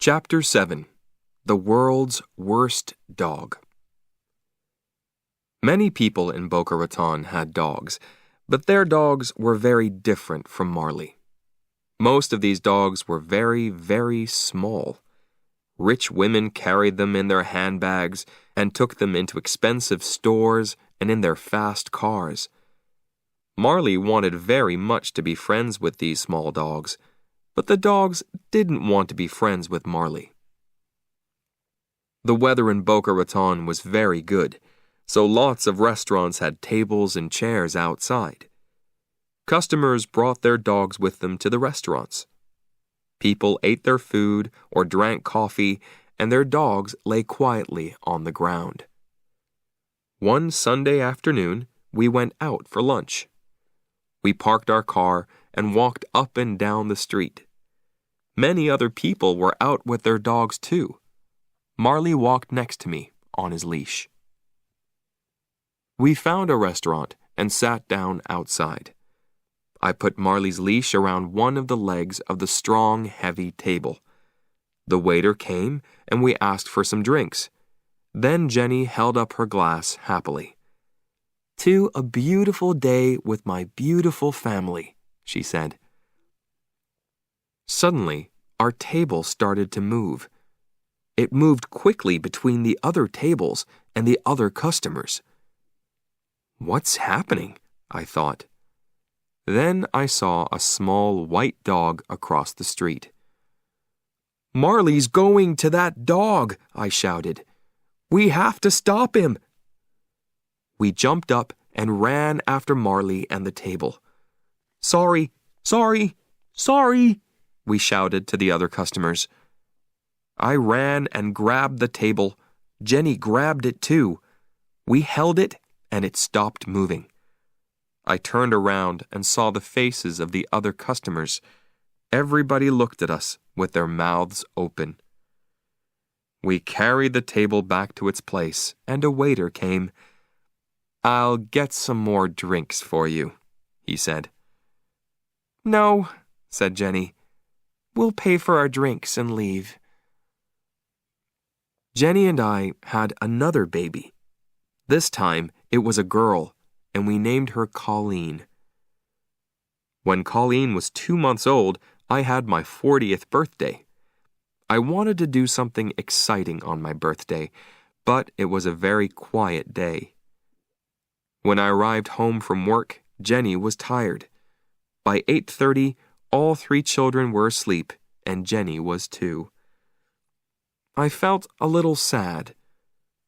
Chapter 7. The World's Worst Dog. Many people in Boca Raton had dogs, but their dogs were very different from Marley. Most of these dogs were very, very small. Rich women carried them in their handbags and took them into expensive stores and in their fast cars. Marley wanted very much to be friends with these small dogs, but the dogs didn't want to be friends with Marley. The weather in Boca Raton was very good, so lots of restaurants had tables and chairs outside. Customers brought their dogs with them to the restaurants. People ate their food or drank coffee, and their dogs lay quietly on the ground. One Sunday afternoon, we went out for lunch. We parked our car and walked up and down the street. Many other people were out with their dogs too. Marley walked next to me on his leash. We found a restaurant and sat down outside. I put Marley's leash around one of the legs of the strong, heavy table. The waiter came and we asked for some drinks. Then Jenny held up her glass happily. "To a beautiful day with my beautiful family," she said. Suddenly, our table started to move. It moved quickly between the other tables and the other customers. "What's happening?" I thought. Then I saw a small white dog across the street. "Marley's going to that dog," I shouted. "We have to stop him." We jumped up and ran after Marley and the table. "Sorry, sorry, sorry," we shouted to the other customers. I ran and grabbed the table. Jenny grabbed it too. We held it and it stopped moving. I turned around and saw the faces of the other customers. Everybody looked at us with their mouths open. We carried the table back to its place and a waiter came. "I'll get some more drinks for you," he said. "No," said Jenny. "We'll pay for our drinks and leave." Jenny and I had another baby. This time it was a girl, and we named her Colleen. When Colleen was 2 months old, I had my 40th birthday. I wanted to do something exciting on my birthday, but it was a very quiet day. When I arrived home from work, Jenny was tired. By 8:30, all 3 children were asleep, and Jenny was too. I felt a little sad.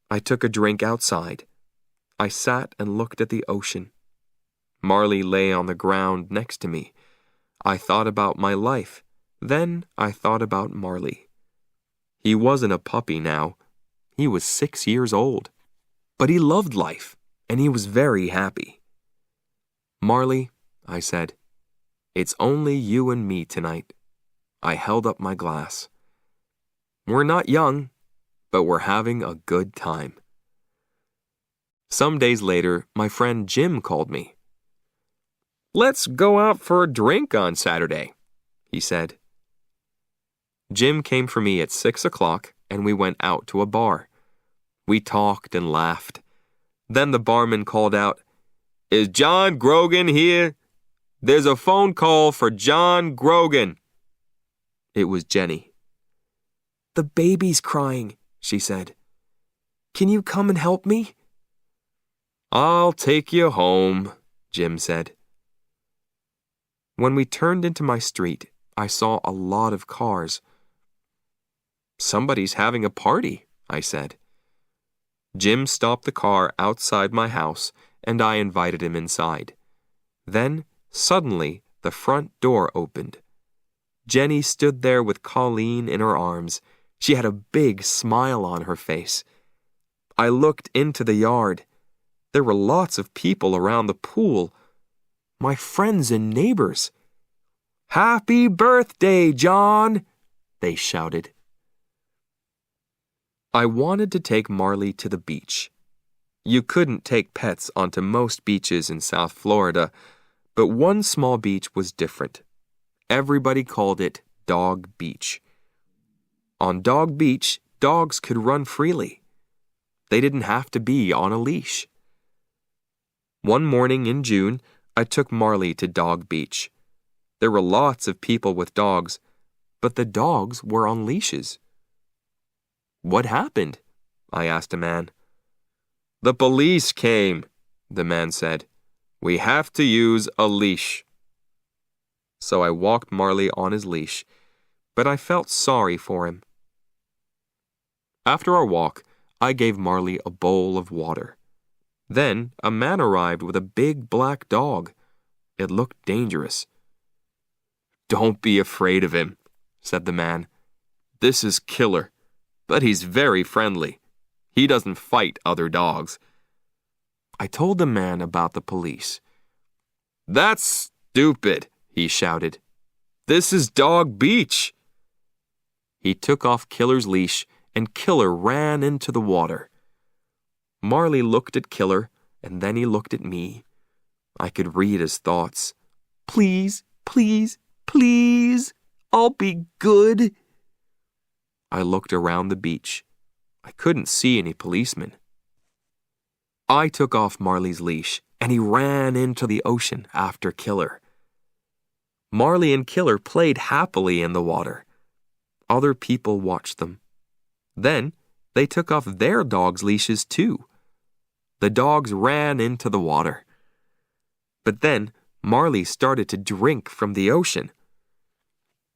I took a drink outside. I sat and looked at the ocean. Marley lay on the ground next to me. I thought about my life. Then I thought about Marley. He wasn't a puppy now. He was 6 years old. But he loved life, and he was very happy. "Marley," I said, "it's only you and me tonight." I held up my glass. "We're not young, but we're having a good time." Some days later, my friend Jim called me. "Let's go out for a drink on Saturday," he said. Jim came for me at 6 o'clock, and we went out to a bar. We talked and laughed. Then the barman called out, "Is John Grogan here? There's a phone call for John Grogan." It was Jenny. "The baby's crying," she said. "Can you come and help me?" "I'll take you home," Jim said. When we turned into my street, I saw a lot of cars. "Somebody's having a party," I said. Jim stopped the car outside my house, and I invited him inside. Then, suddenly, the front door opened. Jenny stood there with Colleen in her arms. She had a big smile on her face. I looked into the yard. There were lots of people around the pool. My friends and neighbors. "Happy birthday, John!" they shouted. I wanted to take Marley to the beach. You couldn't take pets onto most beaches in South Florida, but one small beach was different. Everybody called it Dog Beach. On Dog Beach, dogs could run freely. They didn't have to be on a leash. One morning in June, I took Marley to Dog Beach. There were lots of people with dogs, but the dogs were on leashes. "What happened?" I asked a man. "The police came," the man said. "We have to use a leash." So I walked Marley on his leash, but I felt sorry for him. After our walk, I gave Marley a bowl of water. Then a man arrived with a big black dog. It looked dangerous. "Don't be afraid of him," said the man. "This is Killer, but he's very friendly. He doesn't fight other dogs." I told the man about the police. "That's stupid," he shouted. "This is Dog Beach." He took off Killer's leash, and Killer ran into the water. Marley looked at Killer, and then he looked at me. I could read his thoughts. "Please, please, please, I'll be good." I looked around the beach. I couldn't see any policemen. I took off Marley's leash, and he ran into the ocean after Killer. Marley and Killer played happily in the water. Other people watched them. Then they took off their dogs' leashes too. The dogs ran into the water. But then Marley started to drink from the ocean.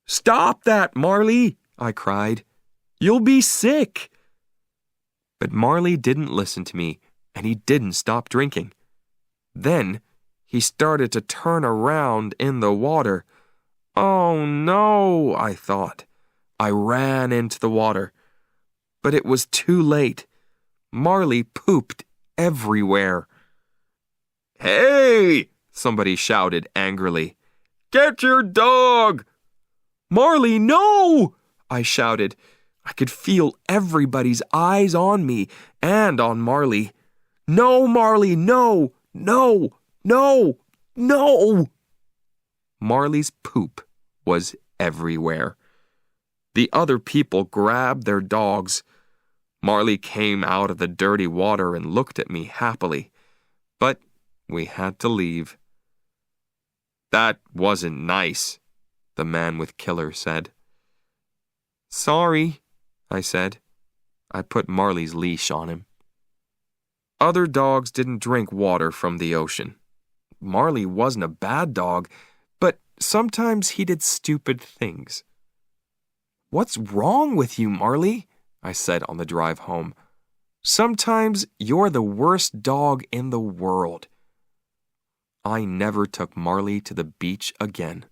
"Stop that, Marley!" I cried. "You'll be sick!" But Marley didn't listen to me, and he didn't stop drinking. Then he started to turn around in the water. "Oh no," I thought. I ran into the water. But it was too late. Marley pooped everywhere. "Hey!" somebody shouted angrily. "Get your dog!" "Marley, no!" I shouted. I could feel everybody's eyes on me and on Marley. "No, Marley, no! No! No! No!" Marley's poop was everywhere. The other people grabbed their dogs. Marley came out of the dirty water and looked at me happily. But we had to leave. "That wasn't nice," the man with Killer said. "Sorry," I said. I put Marley's leash on him. Other dogs didn't drink water from the ocean. Marley wasn't a bad dog, but sometimes he did stupid things. "What's wrong with you, Marley?" I said on the drive home. "Sometimes you're the worst dog in the world." I never took Marley to the beach again.